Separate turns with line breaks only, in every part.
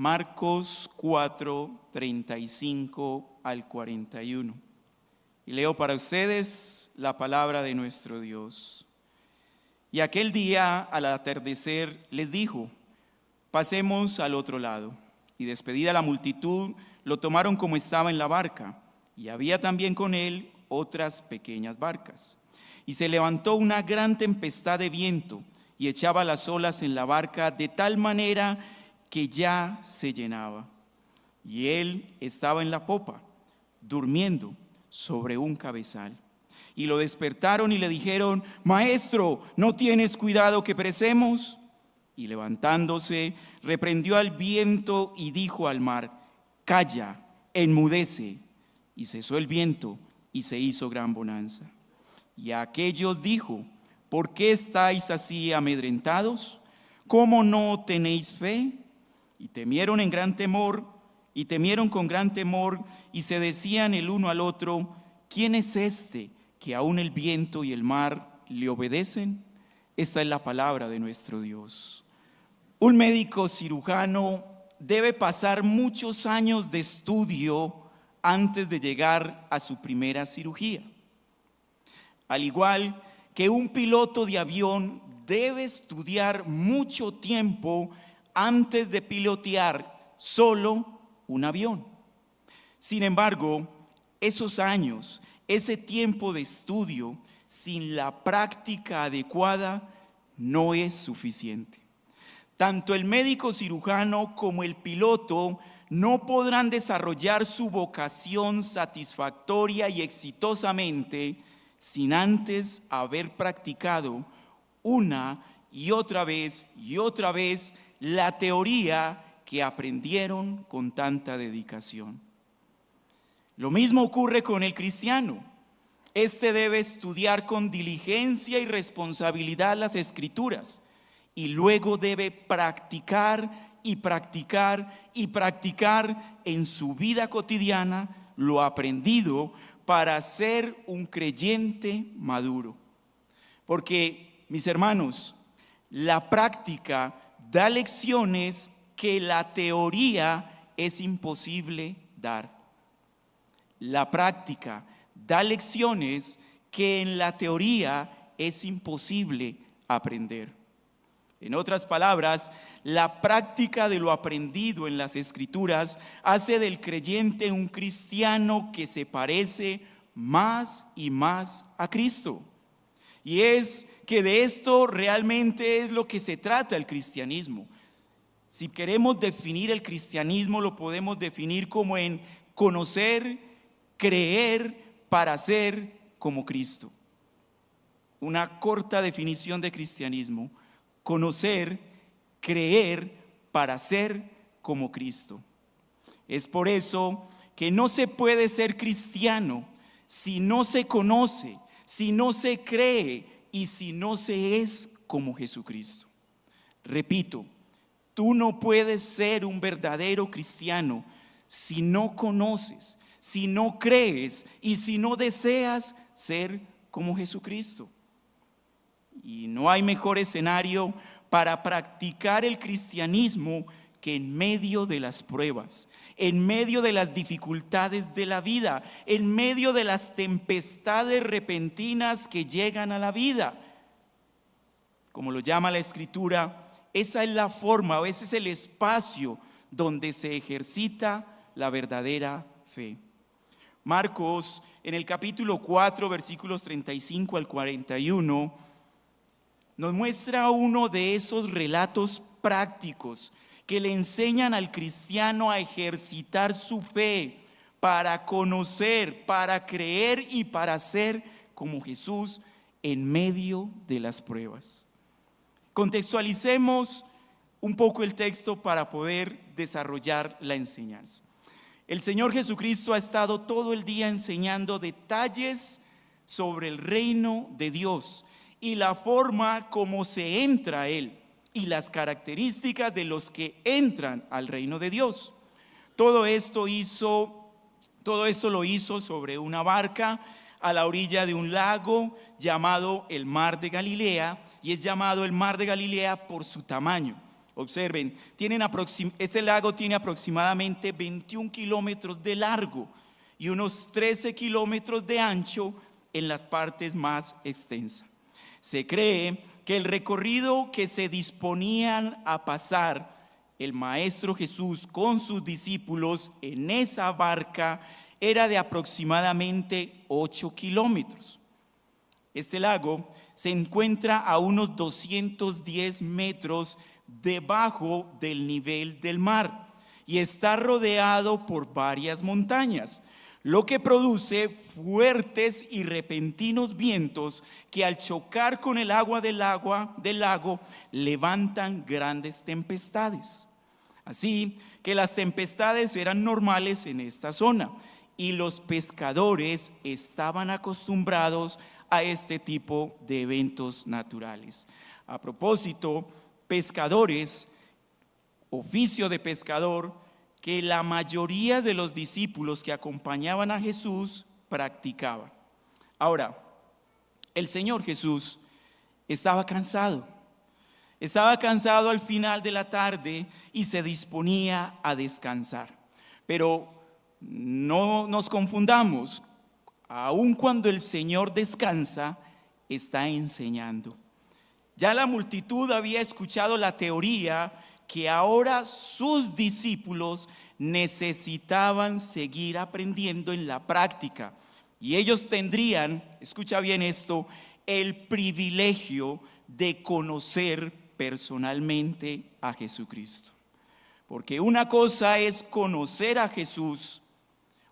Marcos 4, 35 al 41. Y leo para ustedes la palabra de nuestro Dios. Y aquel día, al atardecer, les dijo: pasemos al otro lado. Y despedida la multitud, lo tomaron como estaba en la barca, y había también con él otras pequeñas barcas. Y se levantó una gran tempestad de viento, y echaba las olas en la barca de tal manera que ya se llenaba. Y él estaba en la popa, durmiendo sobre un cabezal. Y lo despertaron y le dijeron: Maestro, ¿no tienes cuidado que perecemos? Y levantándose, reprendió al viento y dijo al mar: Calla, enmudece. Y cesó el viento y se hizo gran bonanza. Y a aquellos dijo: ¿por qué estáis así amedrentados? ¿Cómo no tenéis fe? Y temieron con gran temor, y se decían el uno al otro: ¿quién es este que aún el viento y el mar le obedecen? Esta es la palabra de nuestro Dios. Un médico cirujano debe pasar muchos años de estudio antes de llegar a su primera cirugía. Al igual que un piloto de avión debe estudiar mucho tiempo antes de pilotear solo un avión. Sin embargo, esos años, ese tiempo de estudio, sin la práctica adecuada, no es suficiente. Tanto el médico cirujano como el piloto no podrán desarrollar su vocación satisfactoria y exitosamente sin antes haber practicado una y otra vez la teoría que aprendieron con tanta dedicación. Lo mismo ocurre con el cristiano. Este debe estudiar con diligencia y responsabilidad las Escrituras y luego debe practicar en su vida cotidiana lo aprendido para ser un creyente maduro. Porque, mis hermanos, la práctica da lecciones que la teoría es imposible dar. La práctica da lecciones que en la teoría es imposible aprender. En otras palabras, la práctica de lo aprendido en las Escrituras hace del creyente un cristiano que se parece más y más a Cristo. Y es que de esto realmente es lo que se trata el cristianismo. Si queremos definir el cristianismo, lo podemos definir como en conocer, creer para ser como Cristo. Una corta definición de cristianismo: conocer, creer para ser como Cristo. Es por eso que no se puede ser cristiano si no se conoce, si no se cree y si no se es como Jesucristo. Repito, tú no puedes ser un verdadero cristiano si no conoces, si no crees y si no deseas ser como Jesucristo. Y no hay mejor escenario para practicar el cristianismo que en medio de las pruebas, en medio de las dificultades de la vida, en medio de las tempestades repentinas que llegan a la vida. Como lo llama la Escritura, esa es la forma o ese es el espacio donde se ejercita la verdadera fe. Marcos, en el capítulo 4, versículos 35 al 41, nos muestra uno de esos relatos prácticos que le enseñan al cristiano a ejercitar su fe para conocer, para creer y para ser como Jesús en medio de las pruebas. Contextualicemos un poco el texto para poder desarrollar la enseñanza. El Señor Jesucristo ha estado todo el día enseñando detalles sobre el reino de Dios y la forma como se entra a Él y las características de los que entran al reino de Dios. Todo esto lo hizo sobre una barca a la orilla de un lago llamado el Mar de Galilea, y es llamado el Mar de Galilea por su tamaño. Observen, este lago tiene aproximadamente 21 kilómetros de largo y unos 13 kilómetros de ancho en las partes más extensas. Se cree que el recorrido que se disponían a pasar el Maestro Jesús con sus discípulos en esa barca era de aproximadamente 8 kilómetros. Este lago se encuentra a unos 210 metros debajo del nivel del mar y está rodeado por varias montañas, lo que produce fuertes y repentinos vientos que al chocar con el agua del lago levantan grandes tempestades. Así que las tempestades eran normales en esta zona y los pescadores estaban acostumbrados a este tipo de eventos naturales. A propósito, pescadores, oficio de pescador, que la mayoría de los discípulos que acompañaban a Jesús practicaban. Ahora, el Señor Jesús estaba cansado al final de la tarde y se disponía a descansar. Pero no nos confundamos, aun cuando el Señor descansa, está enseñando. Ya la multitud había escuchado la teoría que ahora sus discípulos necesitaban seguir aprendiendo en la práctica y ellos tendrían, escucha bien esto, el privilegio de conocer personalmente a Jesucristo. Porque una cosa es conocer a Jesús,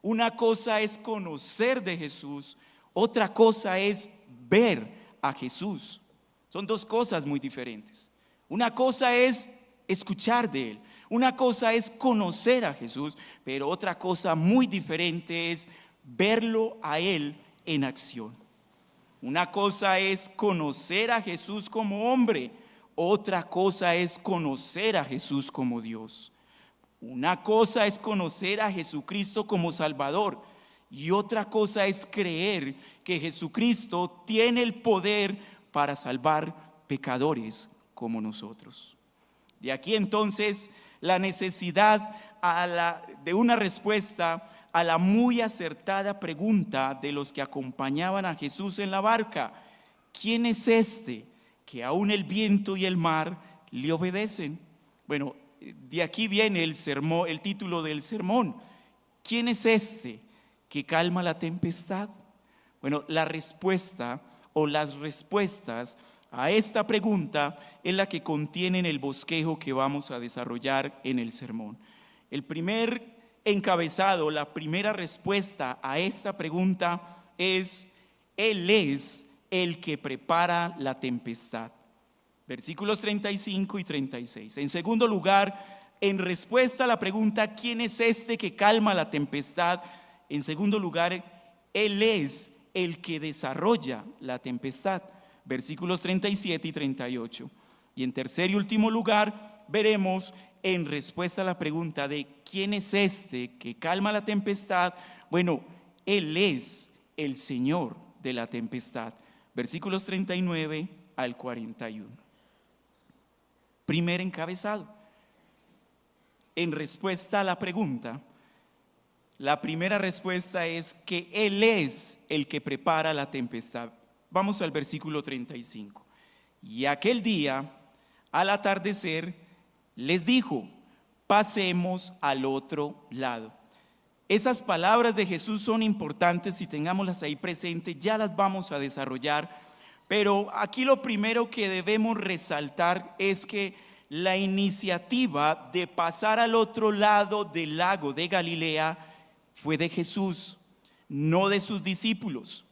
una cosa es conocer de Jesús, otra cosa es ver a Jesús. Son dos cosas muy diferentes. Una cosa es escuchar de Él, una cosa es conocer a Jesús, pero otra cosa muy diferente es verlo a Él en acción. Una cosa es conocer a Jesús como hombre, otra cosa es conocer a Jesús como Dios. Una cosa es conocer a Jesucristo como Salvador y otra cosa es creer que Jesucristo tiene el poder para salvar pecadores como nosotros. De aquí entonces la necesidad de una respuesta a la muy acertada pregunta de los que acompañaban a Jesús en la barca: ¿quién es este que aún el viento y el mar le obedecen? Bueno, de aquí viene el título del sermón. ¿Quién es este que calma la tempestad? Bueno, la respuesta o las respuestas a esta pregunta es la que contienen el bosquejo que vamos a desarrollar en el sermón. El primer encabezado, la primera respuesta a esta pregunta es: Él es el que prepara la tempestad. Versículos 35 y 36. En segundo lugar, en respuesta a la pregunta ¿quién es este que calma la tempestad? En segundo lugar, Él es el que desarrolla la tempestad. Versículos 37 y 38. Y en tercer y último lugar, veremos en respuesta a la pregunta de ¿quién es este que calma la tempestad? Bueno, Él es el Señor de la tempestad. Versículos 39 al 41. Primer encabezado. En respuesta a la pregunta, la primera respuesta es que Él es el que prepara la tempestad. Vamos al versículo 35. Y aquel día, al atardecer, les dijo: pasemos al otro lado. Esas palabras de Jesús son importantes y tengámoslas ahí presentes, ya las vamos a desarrollar. Pero aquí lo primero que debemos resaltar es que la iniciativa de pasar al otro lado del lago de Galilea fue de Jesús, no de sus discípulos.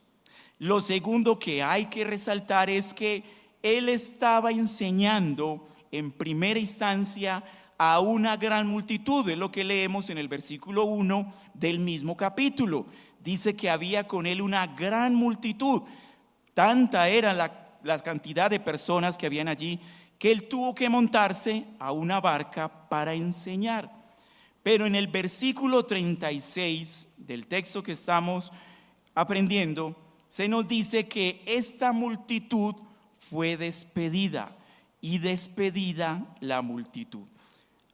Lo segundo que hay que resaltar es que Él estaba enseñando en primera instancia a una gran multitud. Es lo que leemos en el versículo 1 del mismo capítulo. Dice que había con Él una gran multitud. Tanta era la cantidad de personas que habían allí que Él tuvo que montarse a una barca para enseñar. Pero en el versículo 36 del texto que estamos aprendiendo, se nos dice que esta multitud fue despedida y despedida la multitud.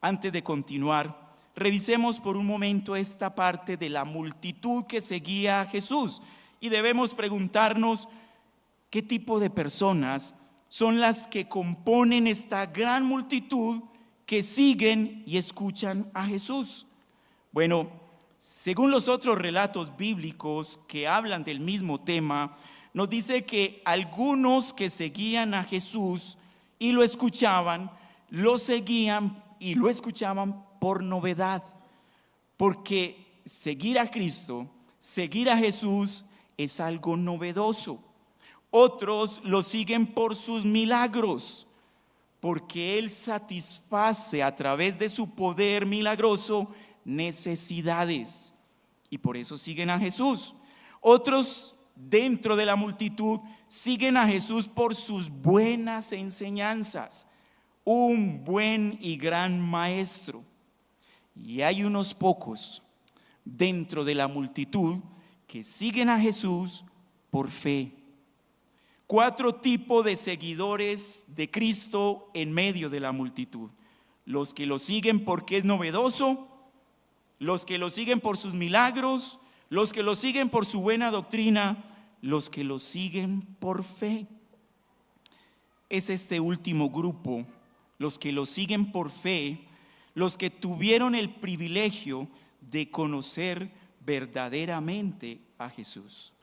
Antes de continuar, revisemos por un momento esta parte de la multitud que seguía a Jesús y debemos preguntarnos qué tipo de personas son las que componen esta gran multitud que siguen y escuchan a Jesús. Bueno, según los otros relatos bíblicos que hablan del mismo tema, nos dice que algunos que seguían a Jesús y lo escuchaban, lo seguían y lo escuchaban por novedad, porque seguir a Cristo, seguir a Jesús es algo novedoso. Otros lo siguen por sus milagros, porque Él satisface a través de su poder milagroso necesidades, y por eso siguen a Jesús. Otros dentro de la multitud siguen a Jesús por sus buenas enseñanzas, un buen y gran maestro. Y hay unos pocos dentro de la multitud que siguen a Jesús por fe. 4 tipos de seguidores de Cristo en medio de la multitud: los que lo siguen porque es novedoso, los que lo siguen por sus milagros, los que lo siguen por su buena doctrina, los que lo siguen por fe. Es este último grupo, los que lo siguen por fe, los que tuvieron el privilegio de conocer verdaderamente a Jesús.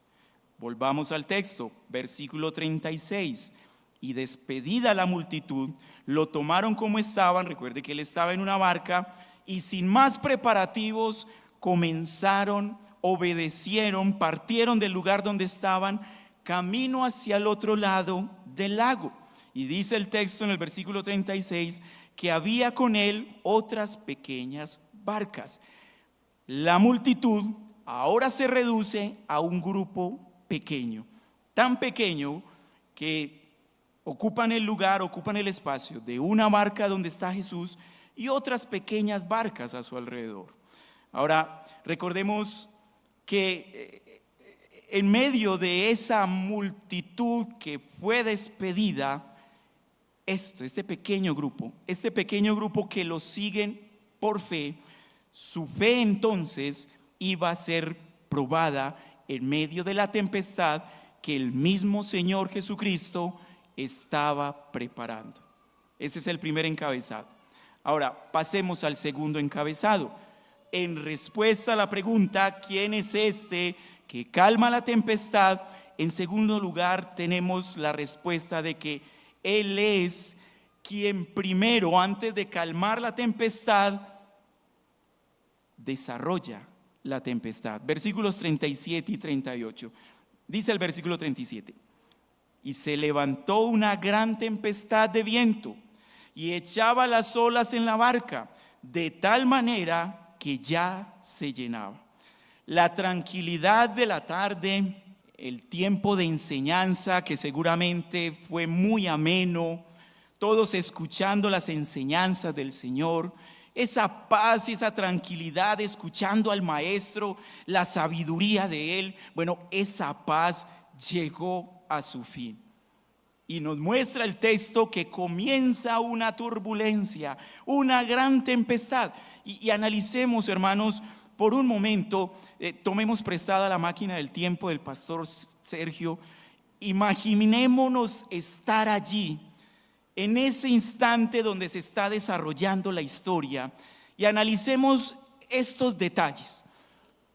Volvamos al texto, versículo 36. Y despedida la multitud, lo tomaron como estaban. Recuerde que él estaba en una barca, y sin más preparativos comenzaron, obedecieron, partieron del lugar donde estaban, camino hacia el otro lado del lago. Y dice el texto en el versículo 36 que había con él otras pequeñas barcas. La multitud ahora se reduce a un grupo pequeño, tan pequeño que ocupan el lugar, ocupan el espacio de una barca donde está Jesús y otras pequeñas barcas a su alrededor. Ahora, recordemos que en medio de esa multitud que fue despedida, este pequeño grupo que lo siguen por fe, su fe entonces iba a ser probada en medio de la tempestad que el mismo Señor Jesucristo estaba preparando. Ese es el primer encabezado. Ahora, pasemos al segundo encabezado. En respuesta a la pregunta, ¿quién es este que calma la tempestad? En segundo lugar, tenemos la respuesta de que Él es quien primero, antes de calmar la tempestad, desarrolla la tempestad. Versículos 37 y 38. Dice el versículo 37: y se levantó una gran tempestad de viento y echaba las olas en la barca, de tal manera que ya se llenaba. La tranquilidad de la tarde, el tiempo de enseñanza que seguramente fue muy ameno, todos escuchando las enseñanzas del Señor, esa paz y esa tranquilidad escuchando al maestro, la sabiduría de él, bueno, esa paz llegó a su fin. Y nos muestra el texto que comienza una turbulencia, una gran tempestad. Y analicemos, hermanos, por un momento, tomemos prestada la máquina del tiempo del pastor Sergio. Imaginémonos estar allí, en ese instante donde se está desarrollando la historia, y analicemos estos detalles.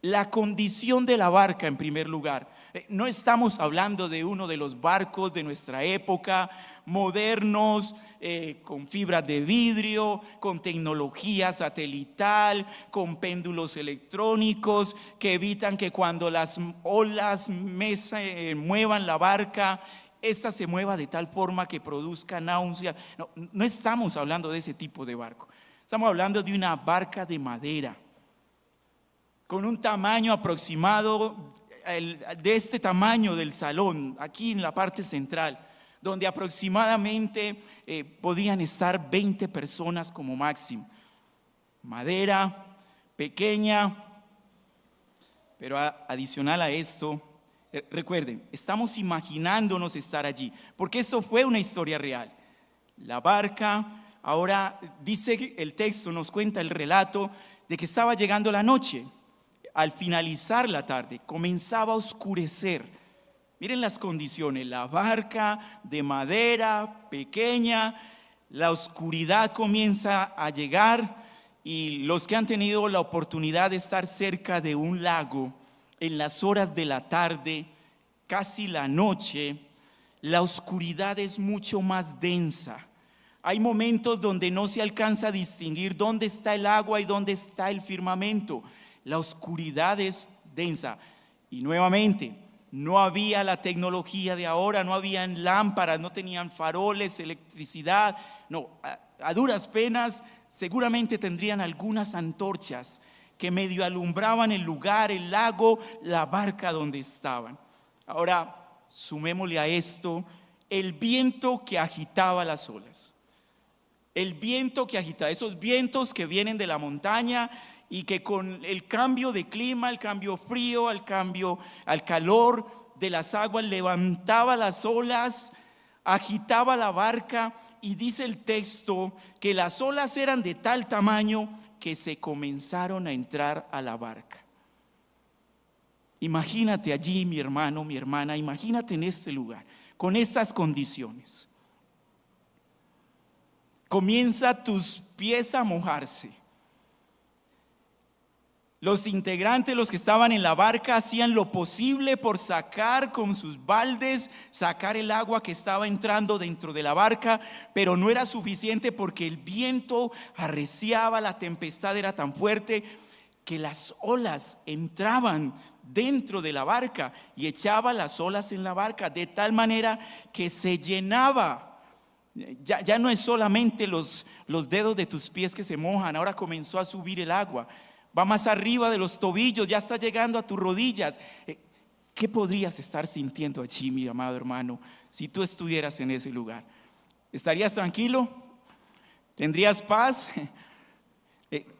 La condición de la barca en primer lugar. No estamos hablando de uno de los barcos de nuestra época, modernos, con fibras de vidrio, con tecnología satelital, con péndulos electrónicos que evitan que cuando las olas muevan la barca, esta se mueva de tal forma que produzca náusea. No estamos hablando de ese tipo de barco. Estamos hablando de una barca de madera, con un tamaño aproximado de este tamaño del salón, aquí en la parte central, donde aproximadamente podían estar 20 personas como máximo. Madera, pequeña, pero adicional a esto, recuerden, estamos imaginándonos estar allí, porque esto fue una historia real. La barca, ahora dice el texto, nos cuenta el relato de que estaba llegando la noche. Al finalizar la tarde, comenzaba a oscurecer. Miren las condiciones, la barca de madera pequeña, la oscuridad comienza a llegar y los que han tenido la oportunidad de estar cerca de un lago en las horas de la tarde, casi la noche, la oscuridad es mucho más densa. Hay momentos donde no se alcanza a distinguir dónde está el agua y dónde está el firmamento. La oscuridad es densa. Y nuevamente, no había la tecnología de ahora, no habían lámparas, no tenían faroles, electricidad. No, a duras penas seguramente tendrían algunas antorchas que medio alumbraban el lugar, el lago, la barca donde estaban. Ahora, sumémosle a esto el viento que agitaba las olas. El viento que agita, esos vientos que vienen de la montaña y que con el cambio de clima, el cambio frío, al calor de las aguas, levantaba las olas, agitaba la barca, y dice el texto que las olas eran de tal tamaño que se comenzaron a entrar a la barca. Imagínate allí, mi hermano, mi hermana, imagínate en este lugar, con estas condiciones. Comienza tus pies a mojarse. Los integrantes, los que estaban en la barca, hacían lo posible por sacar con sus baldes, sacar el agua que estaba entrando dentro de la barca, pero no era suficiente porque el viento arreciaba, la tempestad era tan fuerte que las olas entraban dentro de la barca y echaba las olas en la barca, de tal manera que se llenaba. Ya no es solamente los dedos de tus pies que se mojan, ahora comenzó a subir el agua. Va más arriba de los tobillos, ya está llegando a tus rodillas. ¿Qué podrías estar sintiendo allí, mi amado hermano, si tú estuvieras en ese lugar? ¿Estarías tranquilo? ¿Tendrías paz?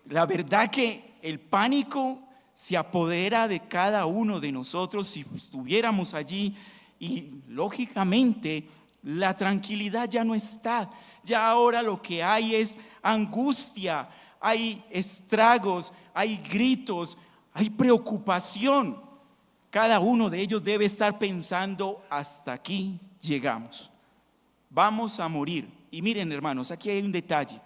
La verdad que el pánico se apodera de cada uno de nosotros si estuviéramos allí, y lógicamente la tranquilidad ya no está. Ya ahora lo que hay es angustia, hay estragos, hay gritos, hay preocupación. Cada uno de ellos debe estar pensando: hasta aquí llegamos, vamos a morir. Y miren, hermanos, aquí hay un detalle.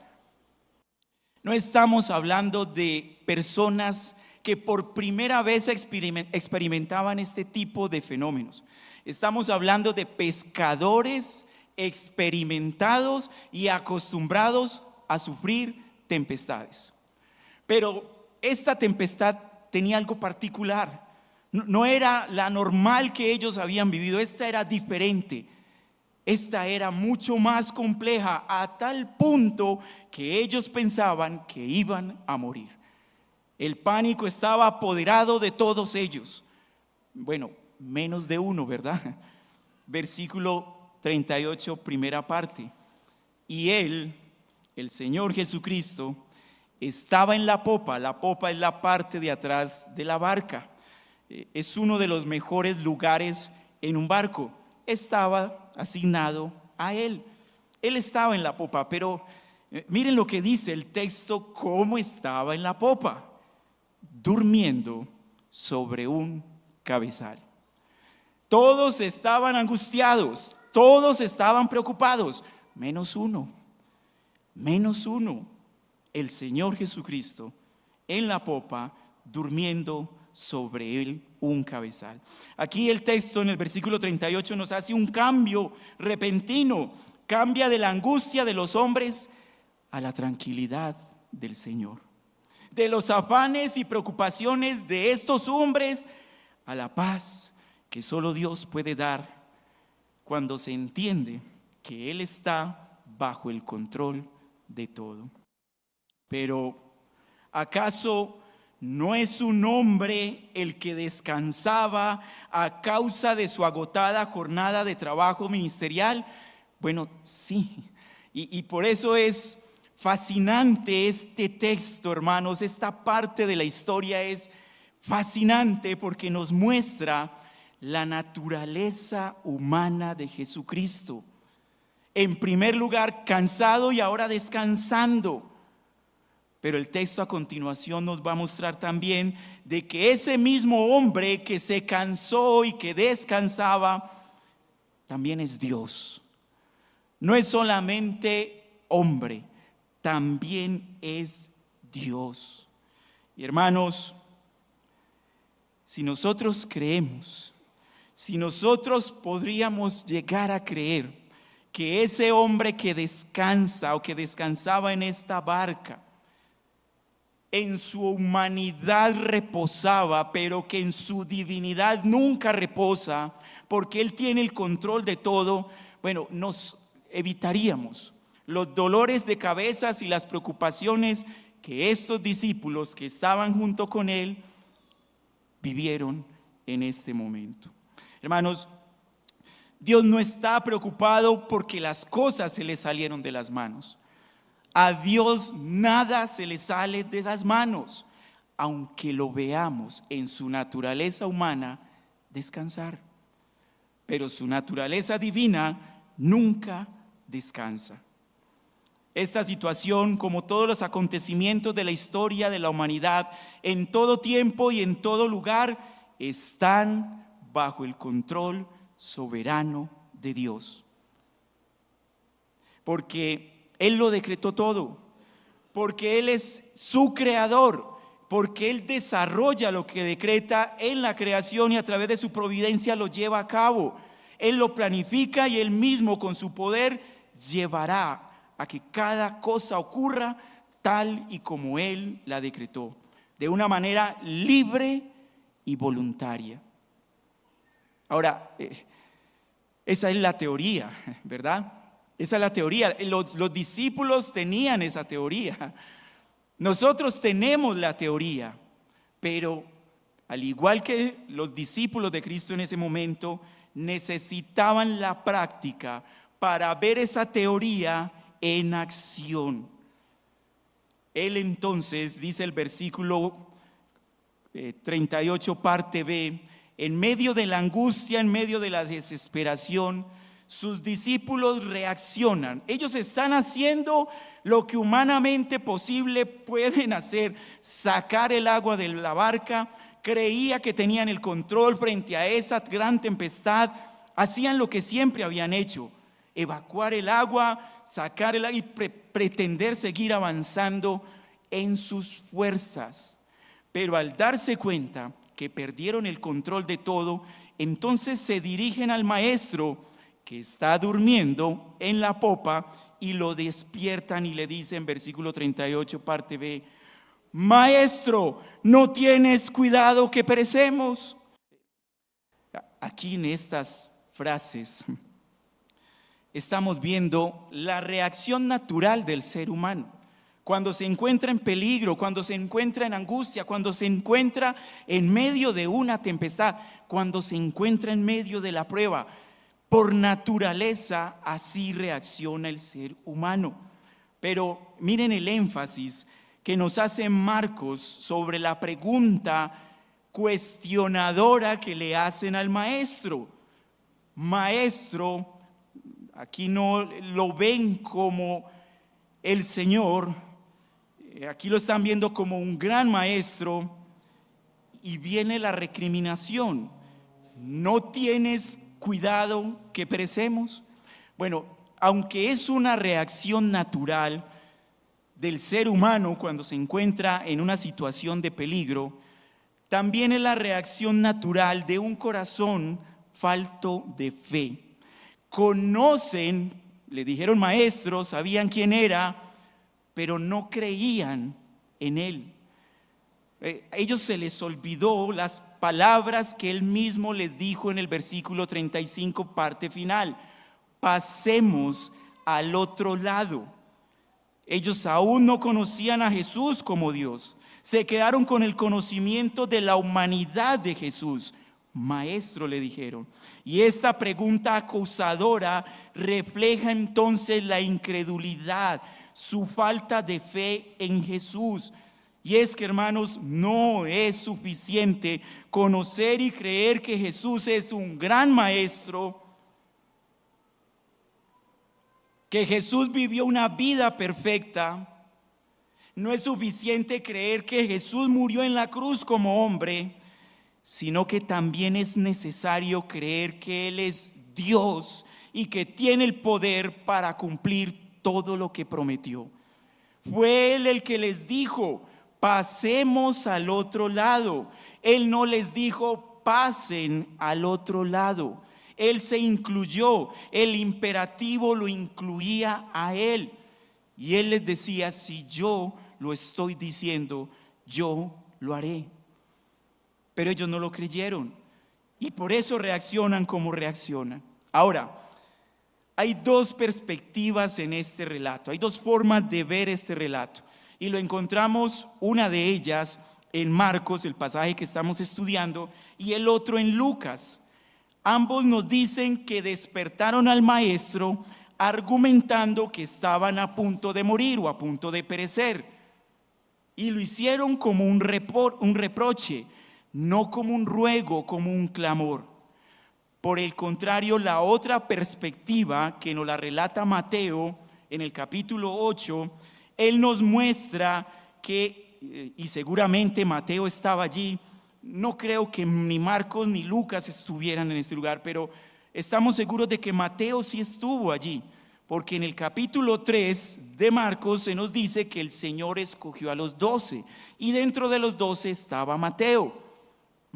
No estamos hablando de personas que por primera vez experimentaban este tipo de fenómenos. Estamos hablando de pescadores experimentados y acostumbrados a sufrir tempestades. Pero esta tempestad tenía algo particular. No era la normal que ellos habían vivido, esta era diferente. Esta era mucho más compleja, a tal punto que ellos pensaban que iban a morir. El pánico estaba apoderado de todos ellos. Bueno, menos de uno, ¿verdad? Versículo 38, primera parte. Y él, el Señor Jesucristo, estaba en la popa. La popa es la parte de atrás de la barca. Es uno de los mejores lugares en un barco. Estaba asignado a él. Él estaba en la popa, pero miren lo que dice el texto: cómo estaba en la popa, durmiendo sobre un cabezal. Todos estaban angustiados, todos estaban preocupados, menos uno, el Señor Jesucristo en la popa, durmiendo sobre él un cabezal. Aquí el texto en el versículo 38 nos hace un cambio repentino, cambia de la angustia de los hombres a la tranquilidad del Señor, de los afanes y preocupaciones de estos hombres a la paz que solo Dios puede dar cuando se entiende que Él está bajo el control de todo. Pero ¿acaso no es un hombre el que descansaba a causa de su agotada jornada de trabajo ministerial? Bueno, sí, y por eso es fascinante este texto, hermanos. Esta parte de la historia es fascinante porque nos muestra la naturaleza humana de Jesucristo. En primer lugar, cansado y ahora descansando. Pero el texto a continuación nos va a mostrar también de que ese mismo hombre que se cansó y que descansaba, también es Dios. No es solamente hombre, también es Dios. Y hermanos, si nosotros creemos, si nosotros podríamos llegar a creer que ese hombre que descansa o que descansaba en esta barca, en su humanidad reposaba, pero que en su divinidad nunca reposa, porque Él tiene el control de todo, bueno, nos evitaríamos los dolores de cabezas y las preocupaciones que estos discípulos que estaban junto con Él vivieron en este momento. Hermanos, Dios no está preocupado porque las cosas se le salieron de las manos. A Dios nada se le sale de las manos, aunque lo veamos en su naturaleza humana descansar. Pero su naturaleza divina nunca descansa. Esta situación, como todos los acontecimientos de la historia de la humanidad, en todo tiempo y en todo lugar, están bajo el control soberano de Dios. Porque Él lo decretó todo, porque Él es su creador, porque Él desarrolla lo que decreta en la creación y a través de su providencia lo lleva a cabo. Él lo planifica y Él mismo con su poder llevará a que cada cosa ocurra tal y como Él la decretó, de una manera libre y voluntaria. Ahora, esa es la teoría, ¿verdad? Esa es la teoría. Los discípulos tenían esa teoría. Nosotros tenemos la teoría, pero al igual que los discípulos de Cristo en ese momento, necesitaban la práctica para ver esa teoría en acción. Él entonces, dice el versículo 38, parte B, en medio de la angustia, en medio de la desesperación, sus discípulos reaccionan. Ellos están haciendo lo que humanamente posible pueden hacer, sacar el agua de la barca. Creía que tenían el control frente a esa gran tempestad. Hacían lo que siempre habían hecho: evacuar el agua, sacar el agua y pretender seguir avanzando en sus fuerzas. Pero al darse cuenta que perdieron el control de todo, entonces se dirigen al maestro que está durmiendo en la popa y lo despiertan y le dicen, versículo 38, parte B: Maestro, ¿no tienes cuidado que perecemos? Aquí en estas frases estamos viendo la reacción natural del ser humano. Cuando se encuentra en peligro, cuando se encuentra en angustia, cuando se encuentra en medio de una tempestad, cuando se encuentra en medio de la prueba, por naturaleza así reacciona el ser humano. Pero miren el énfasis que nos hace Marcos sobre la pregunta cuestionadora que le hacen al maestro. Maestro, aquí no lo ven como el Señor, aquí lo están viendo como un gran maestro, y viene la recriminación: ¿no tienes cuidado que perecemos? Bueno, aunque es una reacción natural del ser humano cuando se encuentra en una situación de peligro, también es la reacción natural de un corazón falto de fe. Conocen, le dijeron maestro, sabían quién era, pero no creían en Él. A ellos se les olvidó las palabras que Él mismo les dijo en el versículo 35, parte final: pasemos al otro lado. Ellos aún no conocían a Jesús como Dios. Se quedaron con el conocimiento de la humanidad de Jesús. Maestro, le dijeron. Y esta pregunta acusadora refleja entonces la incredulidad, su falta de fe en Jesús. Y es que, hermanos, no es suficiente conocer y creer que Jesús es un gran maestro que Jesús vivió una vida perfecta, no es suficiente creer que Jesús murió en la cruz como hombre, sino que también es necesario creer que Él es Dios y que tiene el poder para cumplir todo lo que prometió. Fue Él el que les dijo: pasemos al otro lado. Él no les dijo: pasen al otro lado. Él se incluyó, el imperativo lo incluía a Él. Y Él les decía: si yo lo estoy diciendo, yo lo haré. Pero ellos no lo creyeron y por eso reaccionan como reaccionan. Ahora, hay dos perspectivas en este relato, hay dos formas de ver este relato. Y lo encontramos, una de ellas en Marcos, el pasaje que estamos estudiando, y el otro en Lucas. Ambos nos dicen que despertaron al maestro argumentando que estaban a punto de morir o a punto de perecer. Y lo hicieron como un reproche, no como un ruego, como un clamor. Por el contrario, la otra perspectiva que nos la relata Mateo en el capítulo 8, él nos muestra que, y seguramente Mateo estaba allí, no creo que ni Marcos ni Lucas estuvieran en este lugar, pero estamos seguros de que Mateo sí estuvo allí, porque en el capítulo 3 de Marcos se nos dice que el Señor escogió a los 12 y dentro de los 12 estaba Mateo.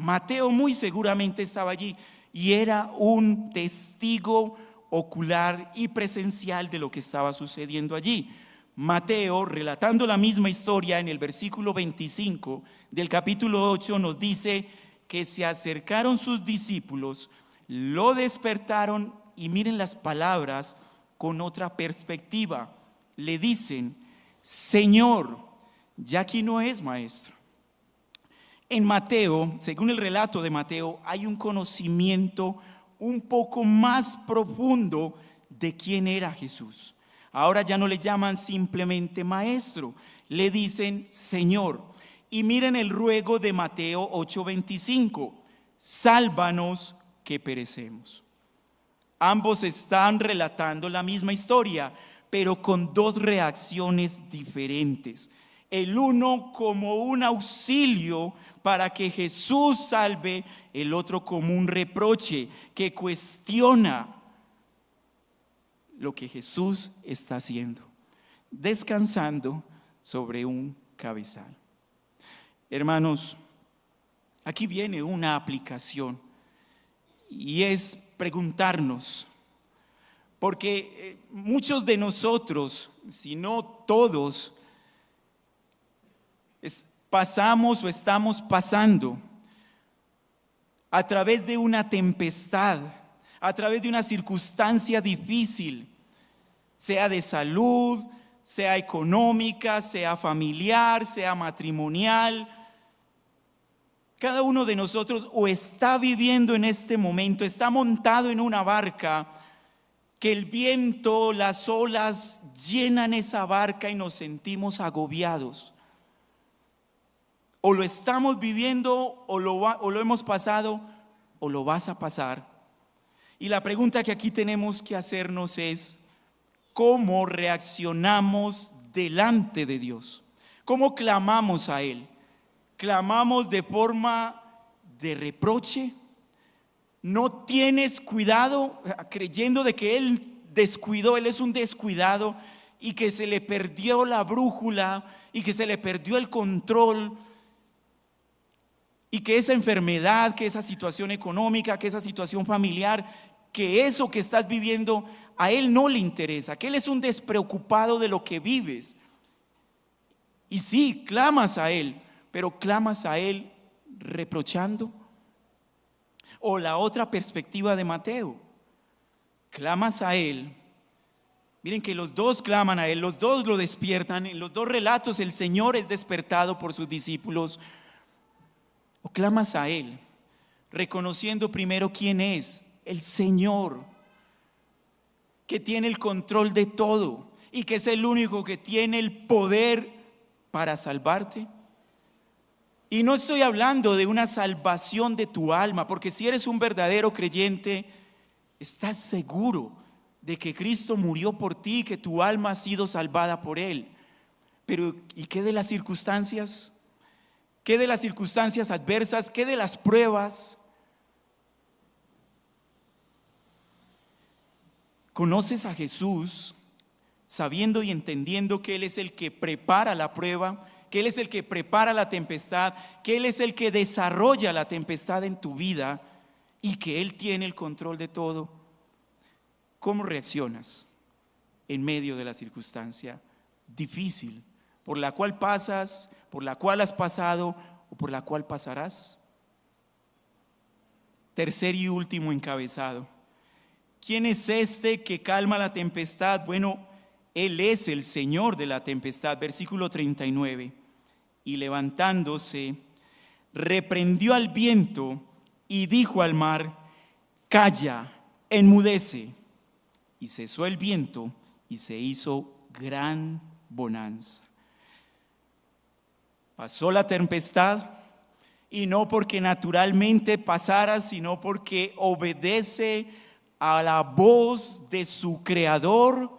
Mateo muy seguramente estaba allí y era un testigo ocular y presencial de lo que estaba sucediendo allí. Mateo, relatando la misma historia en el versículo 25 del capítulo 8, nos dice que se acercaron sus discípulos, lo despertaron y miren las palabras con otra perspectiva. Le dicen: Señor, ya aquí no es maestro. En Mateo, según el relato de Mateo, hay un conocimiento un poco más profundo de quién era Jesús. Ahora ya no le llaman simplemente maestro, le dicen Señor. Y miren el ruego de Mateo 8:25: sálvanos que perecemos. Ambos están relatando la misma historia, pero con dos reacciones diferentes. El uno como un auxilio para que Jesús salve, el otro como un reproche que cuestiona lo que Jesús está haciendo, descansando sobre un cabezal. Hermanos, aquí viene una aplicación y es preguntarnos, porque muchos de nosotros, si no todos, pasamos o estamos pasando a través de una tempestad, a través de una circunstancia difícil, sea de salud, sea económica, sea familiar, sea matrimonial. Cada uno de nosotros o está viviendo en este momento, está montado en una barca que el viento, las olas llenan esa barca y nos sentimos agobiados. O lo estamos viviendo o lo hemos pasado o lo vas a pasar. Y la pregunta que aquí tenemos que hacernos es: ¿cómo reaccionamos delante de Dios? ¿Cómo clamamos a Él? ¿Clamamos de forma de reproche? ¿No tienes cuidado? Creyendo de que Él descuidó, Él es un descuidado y que se le perdió la brújula y que se le perdió el control y que esa enfermedad, que esa situación económica, que esa situación familiar, que eso que estás viviendo a Él no le interesa, que Él es un despreocupado de lo que vives. Y sí, clamas a Él, pero clamas a Él reprochando. O la otra perspectiva de Mateo, clamas a Él. Miren que los dos claman a Él, los dos lo despiertan. En los dos relatos el Señor es despertado por sus discípulos. O clamas a Él, reconociendo primero quién es el Señor, que tiene el control de todo y que es el único que tiene el poder para salvarte. Y no estoy hablando de una salvación de tu alma, porque si eres un verdadero creyente, estás seguro de que Cristo murió por ti, que tu alma ha sido salvada por Él. Pero ¿y qué de las circunstancias? ¿Qué de las circunstancias adversas? ¿Qué de las pruebas? ¿Conoces a Jesús sabiendo y entendiendo que Él es el que prepara la prueba, que Él es el que prepara la tempestad, que Él es el que desarrolla la tempestad en tu vida y que Él tiene el control de todo? ¿Cómo reaccionas en medio de la circunstancia difícil por la cual pasas, por la cual has pasado o por la cual pasarás? Tercer y último encabezado. ¿Quién es este que calma la tempestad? Bueno, Él es el Señor de la tempestad. Versículo 39. Y levantándose, reprendió al viento y dijo al mar: calla, enmudece. Y cesó el viento y se hizo gran bonanza. Pasó la tempestad, y no porque naturalmente pasara, sino porque obedece a la voz de su Creador,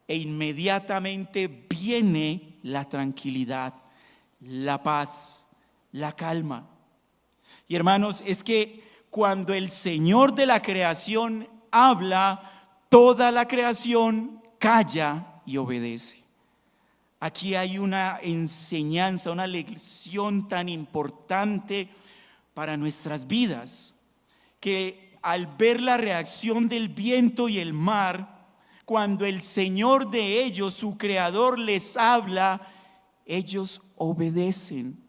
e inmediatamente viene la tranquilidad, la paz, la calma. Y hermanos, es que cuando el Señor de la creación habla, toda la creación calla y obedece. Aquí hay una enseñanza, una lección tan importante para nuestras vidas, que al ver la reacción del viento y el mar, cuando el Señor de ellos, su Creador, les habla, ellos obedecen.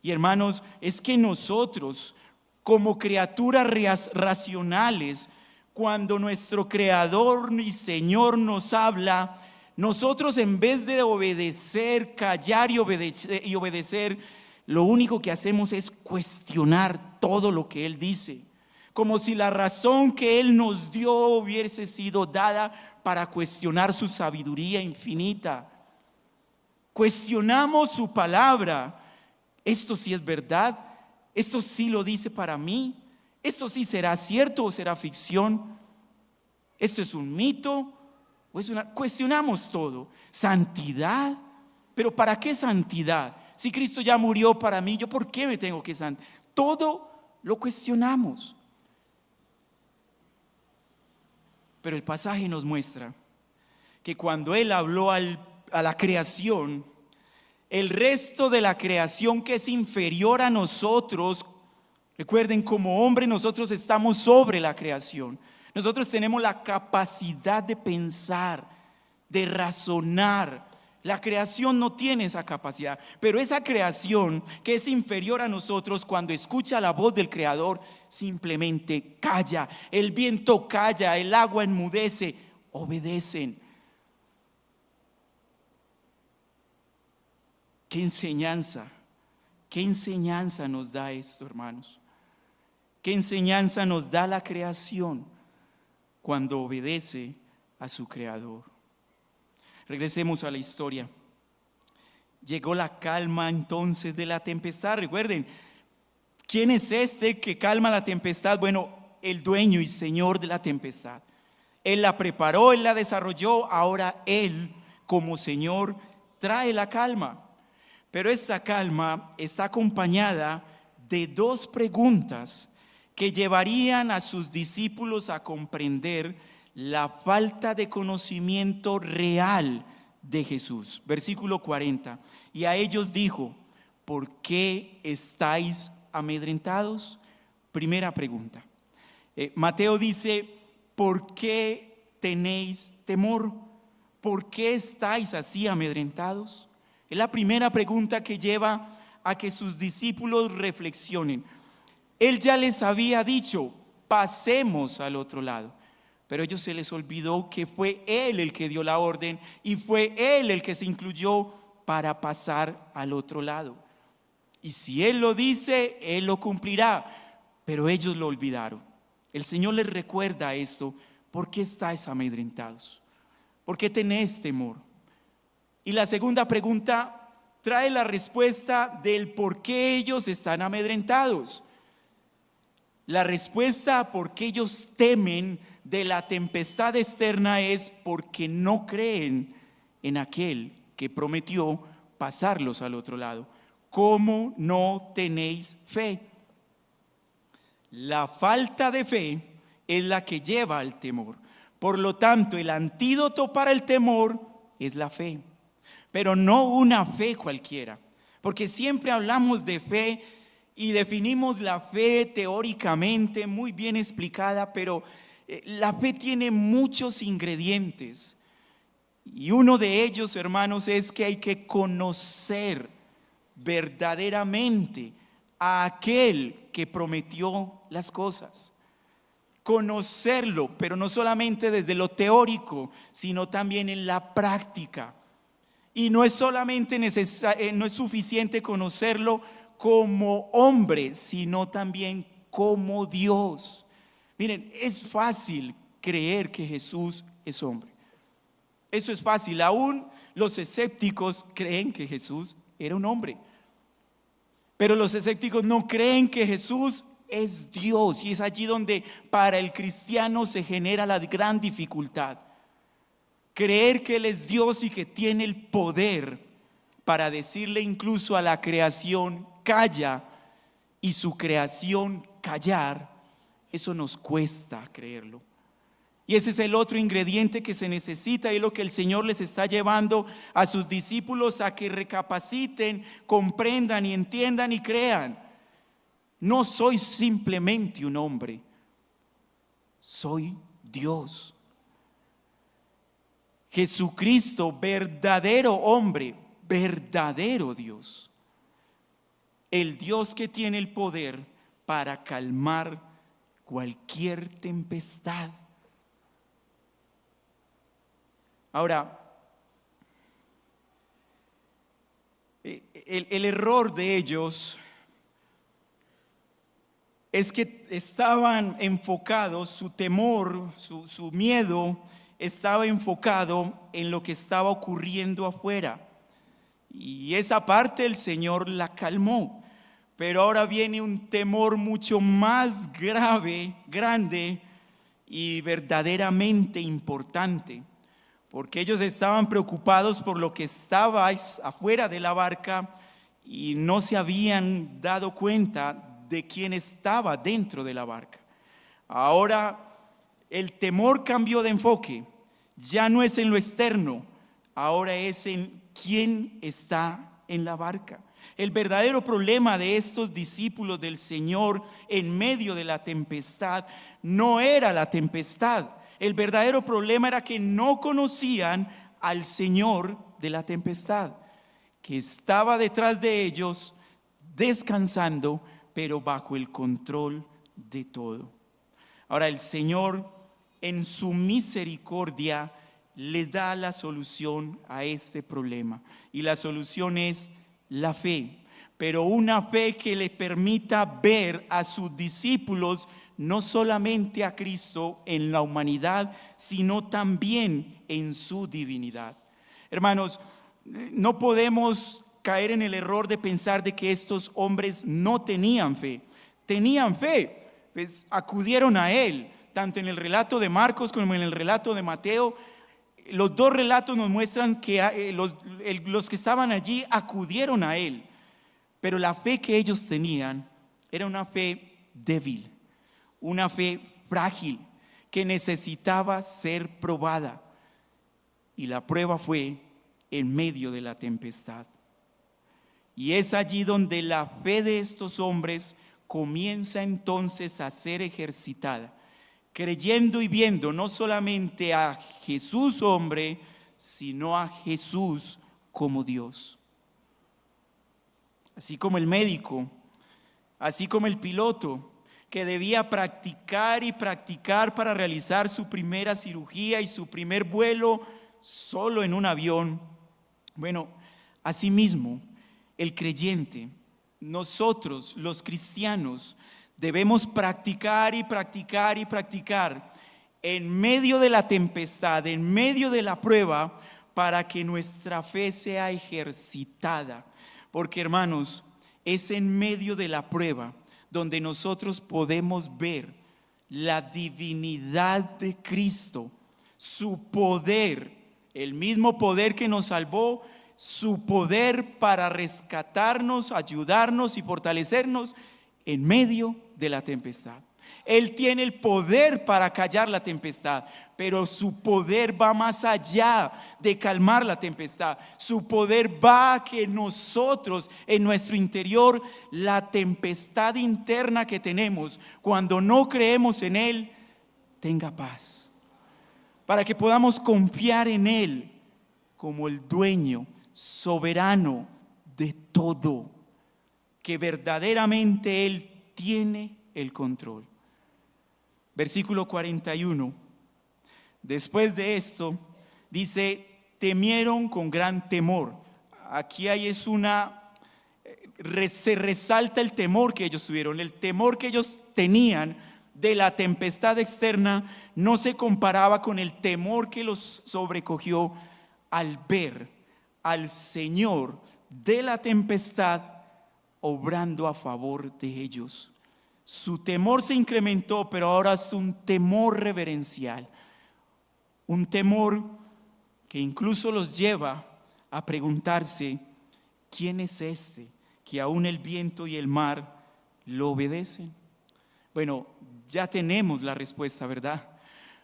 Y hermanos, es que nosotros, como criaturas racionales, cuando nuestro Creador y Señor nos habla, nosotros en vez de obedecer, callar y obedecer, lo único que hacemos es cuestionar todo lo que Él dice, como si la razón que Él nos dio hubiese sido dada para cuestionar su sabiduría infinita. Cuestionamos su palabra. ¿Esto sí es verdad? ¿Esto sí lo dice para mí? ¿Esto sí será cierto o será ficción? ¿Esto es un mito o es una? Cuestionamos todo. ¿Santidad? ¿Pero para qué santidad? Si Cristo ya murió para mí, ¿yo por qué me tengo que santificar? Todo lo cuestionamos. Pero el pasaje nos muestra que cuando Él habló a la creación, el resto de la creación que es inferior a nosotros, recuerden, como hombre nosotros estamos sobre la creación. Nosotros tenemos la capacidad de pensar, de razonar. La creación no tiene esa capacidad, pero esa creación que es inferior a nosotros, cuando escucha la voz del Creador, simplemente calla. El viento calla, el agua enmudece, obedecen. ¿Qué enseñanza nos da esto, hermanos? ¿Qué enseñanza nos da la creación cuando obedece a su Creador? Regresemos a la historia. Llegó la calma entonces de la tempestad. Recuerden, ¿quién es este que calma la tempestad? Bueno, el dueño y Señor de la tempestad. Él la preparó, Él la desarrolló. Ahora Él, como Señor, trae la calma. Pero esa calma está acompañada de dos preguntas que llevarían a sus discípulos a comprender la falta de conocimiento real de Jesús. Versículo 40. Y a ellos dijo: ¿por qué estáis amedrentados? Primera pregunta. Mateo dice: ¿por qué tenéis temor? ¿Por qué estáis así amedrentados? Es la primera pregunta que lleva a que sus discípulos reflexionen. Él ya les había dicho: pasemos al otro lado. Pero a ellos se les olvidó que fue Él el que dio la orden y fue Él el que se incluyó para pasar al otro lado. Y si Él lo dice, Él lo cumplirá. Pero ellos lo olvidaron. El Señor les recuerda esto. ¿Por qué estáis amedrentados? ¿Por qué tenéis temor? Y la segunda pregunta trae la respuesta del por qué ellos están amedrentados. La respuesta a por qué ellos temen de la tempestad externa es porque no creen en aquel que prometió pasarlos al otro lado. ¿Cómo no tenéis fe? La falta de fe es la que lleva al temor. Por lo tanto, el antídoto para el temor es la fe, pero no una fe cualquiera, porque siempre hablamos de fe y definimos la fe teóricamente muy bien explicada, pero la fe tiene muchos ingredientes y uno de ellos, hermanos, es que hay que conocer verdaderamente a aquel que prometió las cosas. Conocerlo, pero no solamente desde lo teórico, sino también en la práctica. Y no es solamente no es suficiente conocerlo como hombre, sino también como Dios. Miren, es fácil creer que Jesús es hombre. Eso es fácil. Aún los escépticos creen que Jesús era un hombre. Pero los escépticos no creen que Jesús es Dios, y es allí donde para el cristiano se genera la gran dificultad. Creer que Él es Dios y que tiene el poder para decirle incluso a la creación, calla, y su creación callar, eso nos cuesta creerlo. Y ese es el otro ingrediente que se necesita, y es lo que el Señor les está llevando a sus discípulos a que recapaciten, comprendan y entiendan y crean. No soy simplemente un hombre, soy Dios. Jesucristo, verdadero hombre, verdadero Dios. El Dios que tiene el poder para calmar cualquier tempestad. Ahora, el error de ellos es que estaban enfocados, su temor, su miedo estaba enfocado en lo que estaba ocurriendo afuera. Y esa parte el Señor la calmó. Pero ahora viene un temor mucho más grande y verdaderamente importante. Porque ellos estaban preocupados por lo que estaba afuera de la barca y no se habían dado cuenta de quién estaba dentro de la barca. Ahora el temor cambió de enfoque, ya no es en lo externo, ahora es en quién está en la barca. El verdadero problema de estos discípulos del Señor en medio de la tempestad no era la tempestad. El verdadero problema era que no conocían al Señor de la tempestad, que estaba detrás de ellos descansando, pero bajo el control de todo. Ahora el Señor en su misericordia le da la solución a este problema, y la solución es la fe, pero una fe que le permita ver a sus discípulos no solamente a Cristo en la humanidad, sino también en su divinidad. Hermanos, no podemos caer en el error de pensar de que estos hombres no tenían fe. Tenían fe, pues acudieron a Él, tanto en el relato de Marcos como en el relato de Mateo. Los dos relatos nos muestran que los que estaban allí acudieron a Él, pero la fe que ellos tenían era una fe débil, una fe frágil que necesitaba ser probada, y la prueba fue en medio de la tempestad. Y es allí donde la fe de estos hombres comienza entonces a ser ejercitada, creyendo y viendo no solamente a Jesús hombre, sino a Jesús como Dios. Así como el médico, así como el piloto, que debía practicar y practicar para realizar su primera cirugía y su primer vuelo solo en un avión. Bueno, asimismo, el creyente, nosotros los cristianos, debemos practicar y practicar y practicar en medio de la tempestad, en medio de la prueba, para que nuestra fe sea ejercitada. Porque, hermanos, es en medio de la prueba donde nosotros podemos ver la divinidad de Cristo, su poder, el mismo poder que nos salvó, su poder para rescatarnos, ayudarnos y fortalecernos en medio de la tempestad. Él tiene el poder para callar la tempestad, pero su poder va más allá de calmar la tempestad. Su poder va a que nosotros en nuestro interior, la tempestad interna que tenemos cuando no creemos en Él, tenga paz. Para que podamos confiar en Él como el dueño soberano de todo, que verdaderamente Él tiene el control. Versículo 41. Después de esto, dice, temieron con gran temor. Aquí se resalta el temor que ellos tuvieron. El temor que ellos tenían de la tempestad externa no se comparaba con el temor que los sobrecogió al ver al Señor de la tempestad obrando a favor de ellos. Su temor se incrementó, pero ahora es un temor reverencial, un temor que incluso los lleva a preguntarse, ¿quién es este que aún el viento y el mar lo obedecen? Bueno, ya tenemos la respuesta, ¿verdad?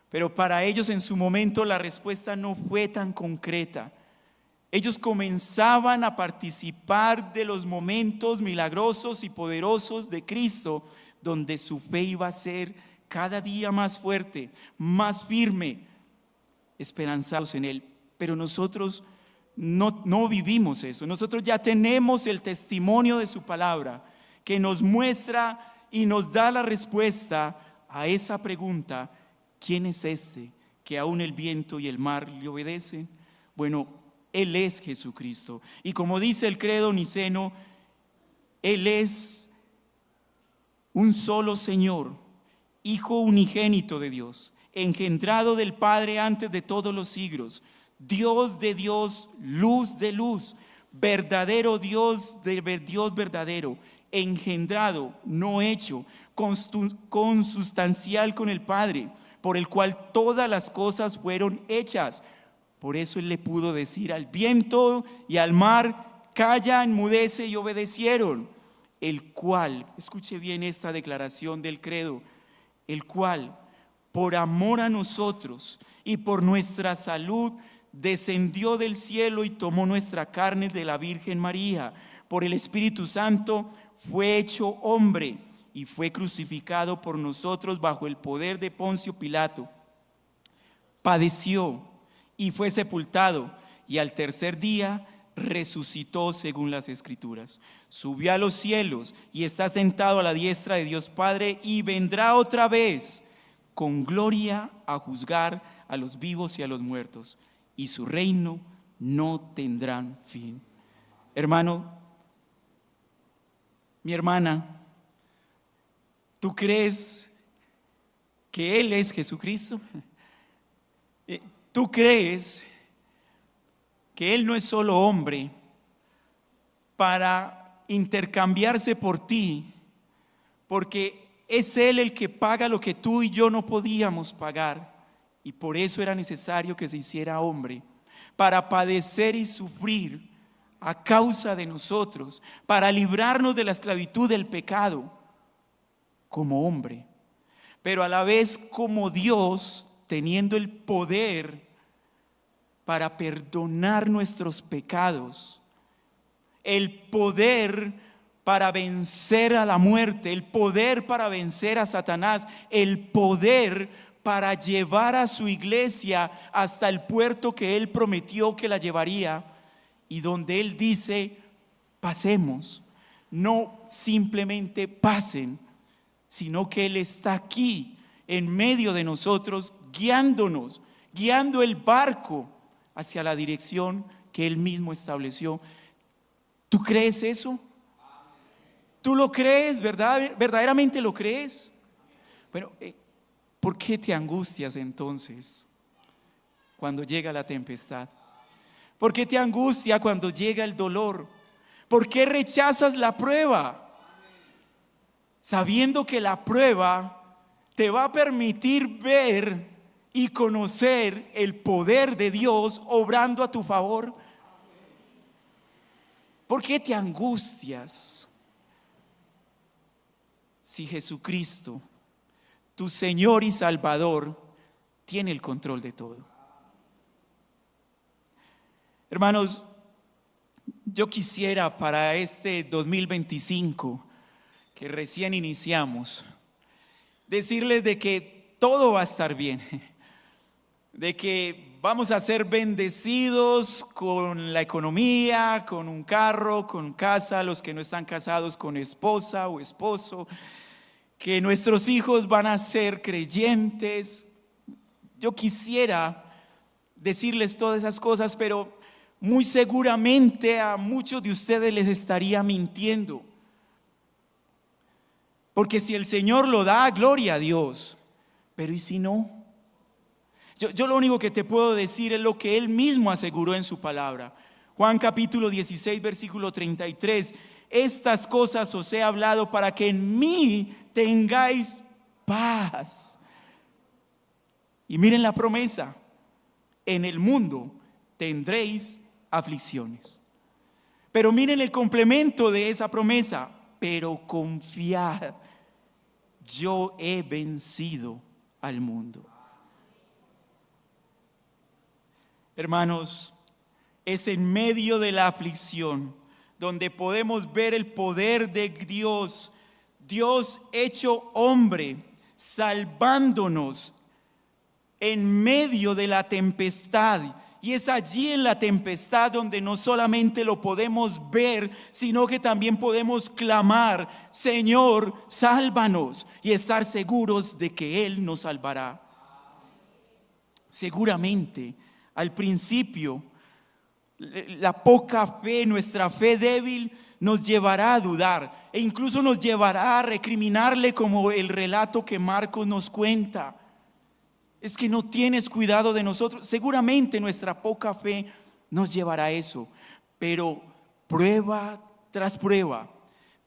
Pero para ellos en su momento la respuesta no fue tan concreta. Ellos comenzaban a participar de los momentos milagrosos y poderosos de Cristo, donde su fe iba a ser cada día más fuerte, más firme, esperanzados en Él. Pero nosotros no vivimos eso. Nosotros ya tenemos el testimonio de su palabra, que nos muestra y nos da la respuesta a esa pregunta: ¿quién es este que aún el viento y el mar le obedecen? Bueno, Él es Jesucristo. Y como dice el credo niceno, Él es un solo Señor, Hijo unigénito de Dios, engendrado del Padre antes de todos los siglos, Dios de Dios, luz de luz, verdadero Dios de Dios verdadero, engendrado, no hecho, consustancial con el Padre, por el cual todas las cosas fueron hechas. Por eso Él le pudo decir al viento y al mar: calla, enmudece, y obedecieron. El cual, escuche bien esta declaración del credo, el cual, por amor a nosotros y por nuestra salud, descendió del cielo y tomó nuestra carne de la Virgen María. Por el Espíritu Santo fue hecho hombre y fue crucificado por nosotros bajo el poder de Poncio Pilato. Padeció y fue sepultado, y al tercer día resucitó según las Escrituras. Subió a los cielos y está sentado a la diestra de Dios Padre, y vendrá otra vez con gloria a juzgar a los vivos y a los muertos, y su reino no tendrá fin. Hermano, mi hermana, ¿tú crees que Él es Jesucristo? ¿Tú crees que Él no es solo hombre para intercambiarse por ti, porque es Él el que paga lo que tú y yo no podíamos pagar, y por eso era necesario que se hiciera hombre, para padecer y sufrir a causa de nosotros, para librarnos de la esclavitud del pecado como hombre, pero a la vez como Dios, teniendo el poder para perdonar nuestros pecados, el poder para vencer a la muerte, el poder para vencer a Satanás, el poder para llevar a su iglesia hasta el puerto que Él prometió que la llevaría, y donde Él dice: pasemos. No simplemente pasen, sino que Él está aquí en medio de nosotros, guiándonos, guiando el barco hacia la dirección que Él mismo estableció. ¿Tú crees eso? ¿Tú lo crees, verdad? ¿Verdaderamente lo crees? Bueno, ¿por qué te angustias entonces cuando llega la tempestad? ¿Por qué te angustia cuando llega el dolor? ¿Por qué rechazas la prueba? Sabiendo que la prueba te va a permitir ver y conocer el poder de Dios obrando a tu favor. ¿Por qué te angustias si Jesucristo, tu Señor y Salvador, tiene el control de todo? Hermanos, yo quisiera para este 2025 que recién iniciamos, decirles de que todo va a estar bien, de que vamos a ser bendecidos con la economía, con un carro, con casa, los que no están casados con esposa o esposo, que nuestros hijos van a ser creyentes. Yo quisiera decirles todas esas cosas, pero muy seguramente a muchos de ustedes les estaría mintiendo. Porque si el Señor lo da, gloria a Dios. Pero ¿y si no? Yo lo único que te puedo decir es lo que Él mismo aseguró en su palabra. Juan capítulo 16, versículo 33. Estas cosas os he hablado para que en mí tengáis paz. Y miren la promesa. En el mundo tendréis aflicciones. Pero miren el complemento de esa promesa. Pero confiad, yo he vencido al mundo. Hermanos, es en medio de la aflicción donde podemos ver el poder de Dios, Dios hecho hombre, salvándonos en medio de la tempestad. Y es allí en la tempestad donde no solamente lo podemos ver, sino que también podemos clamar: Señor, sálvanos, y estar seguros de que Él nos salvará. Seguramente al principio la poca fe, nuestra fe débil, nos llevará a dudar e incluso nos llevará a recriminarle, como el relato que Marcos nos cuenta. Es que no tienes cuidado de nosotros. Seguramente nuestra poca fe nos llevará a eso. Pero prueba tras prueba,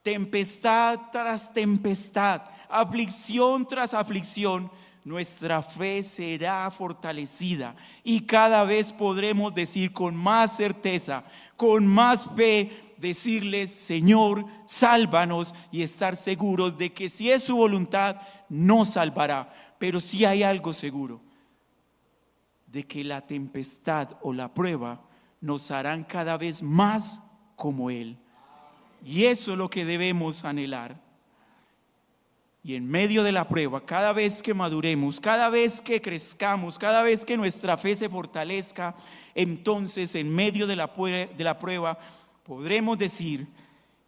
tempestad tras tempestad, aflicción tras aflicción, nuestra fe será fortalecida y cada vez podremos decir con más certeza, con más fe, decirle: Señor, sálvanos, y estar seguros de que si es su voluntad nos salvará. Pero si hay algo seguro, de que la tempestad o la prueba nos harán cada vez más como Él. Y eso es lo que debemos anhelar. Y en medio de la prueba, cada vez que maduremos, cada vez que crezcamos, cada vez que nuestra fe se fortalezca, entonces en medio de la prueba podremos decir,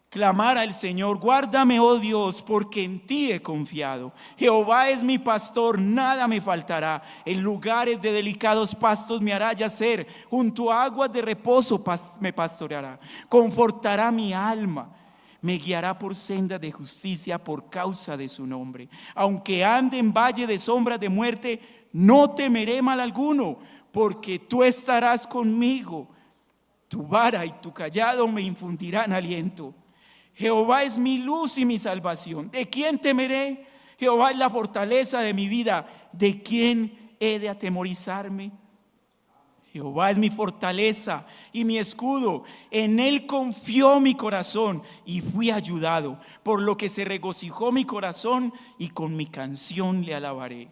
clamar al Señor: guárdame, oh Dios, porque en ti he confiado. Jehová es mi pastor, nada me faltará. En lugares de delicados pastos me hará yacer, junto a aguas de reposo me pastoreará. Confortará mi alma, me guiará por sendas de justicia por causa de su nombre. Aunque ande en valle de sombras de muerte, no temeré mal alguno, porque tú estarás conmigo. Tu vara y tu cayado me infundirán aliento. Jehová es mi luz y mi salvación. ¿De quién temeré? Jehová es la fortaleza de mi vida. ¿De quién he de atemorizarme? Jehová es mi fortaleza y mi escudo. En Él confió mi corazón y fui ayudado. Por lo que se regocijó mi corazón y con mi canción le alabaré.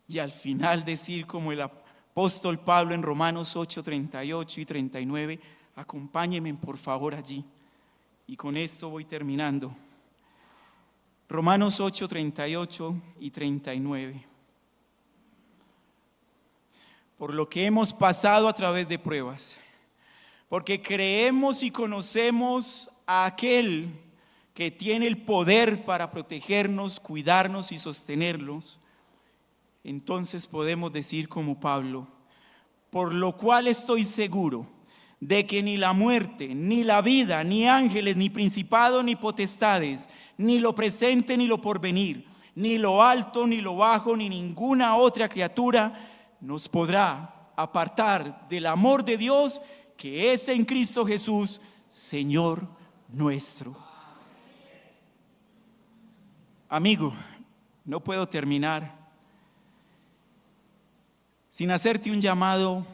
Y al final decir como el apóstol Pablo en Romanos 8, 38 y 39. Acompáñenme por favor allí. Y con esto voy terminando. Romanos 8, 38 y 39. Por lo que hemos pasado a través de pruebas, porque creemos y conocemos a aquel que tiene el poder para protegernos, cuidarnos y sostenernos, entonces podemos decir como Pablo: por lo cual estoy seguro de que ni la muerte, ni la vida, ni ángeles, ni principados, ni potestades, ni lo presente, ni lo porvenir, ni lo alto, ni lo bajo, ni ninguna otra criatura nos podrá apartar del amor de Dios que es en Cristo Jesús, Señor nuestro. amigo, no puedo terminar sin hacerte un llamado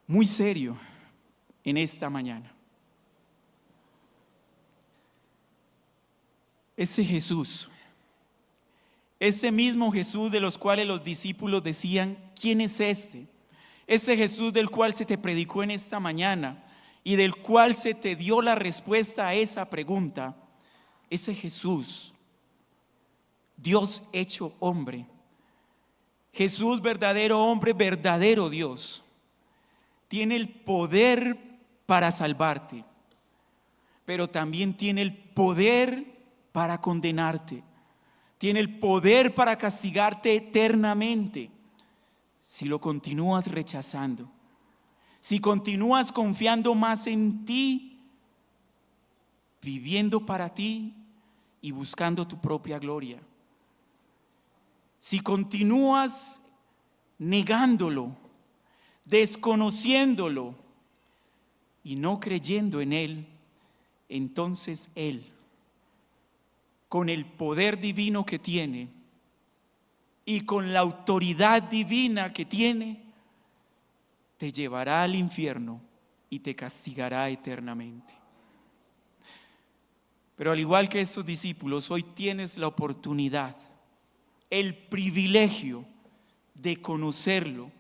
muy serio en esta mañana. Ese Jesús, ese mismo Jesús de los cuales los discípulos decían, ¿quién es este? Ese Jesús del cual se te predicó en esta mañana y del cual se te dio la respuesta a esa pregunta. Ese Jesús, Dios hecho hombre, Jesús verdadero hombre, verdadero Dios, tiene el poder para salvarte, pero también tiene el poder para condenarte, tiene el poder para castigarte eternamente si lo continúas rechazando, si continúas confiando más en ti, viviendo para ti y buscando tu propia gloria. Si continúas negándolo, desconociéndolo y no creyendo en Él, entonces Él, con el poder divino que tiene y con la autoridad divina que tiene, te llevará al infierno y te castigará eternamente. Pero al igual que estos discípulos, hoy tienes la oportunidad, el privilegio de conocerlo,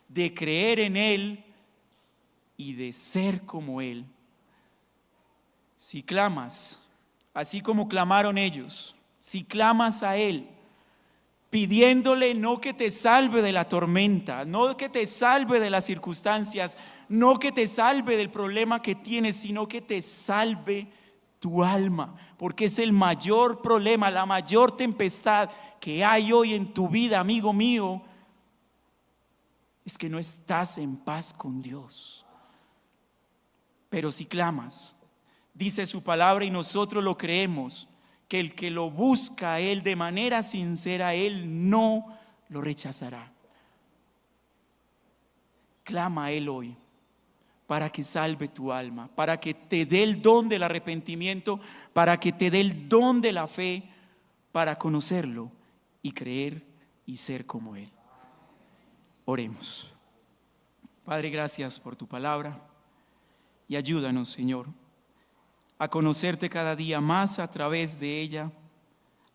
de creer en Él y de ser como Él. Si clamas, así como clamaron ellos, si clamas a Él, pidiéndole no que te salve de la tormenta, no que te salve de las circunstancias, no que te salve del problema que tienes, sino que te salve tu alma, porque es el mayor problema, la mayor tempestad que hay hoy en tu vida, amigo mío, es que no estás en paz con Dios. Pero si clamas, dice su palabra y nosotros lo creemos, que el que lo busca a Él de manera sincera, Él no lo rechazará. Clama a Él hoy para que salve tu alma, para que te dé el don del arrepentimiento, para que te dé el don de la fe, para conocerlo y creer y ser como Él. Oremos. Padre, gracias por tu palabra y ayúdanos, Señor, a conocerte cada día más a través de ella,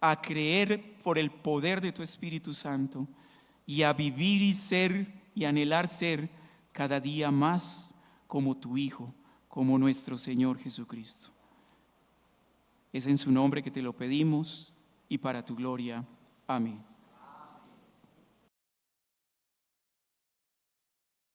a creer por el poder de tu Espíritu Santo y a vivir y ser y anhelar ser cada día más como tu Hijo, como nuestro Señor Jesucristo. Es en su nombre que te lo pedimos y para tu gloria. Amén.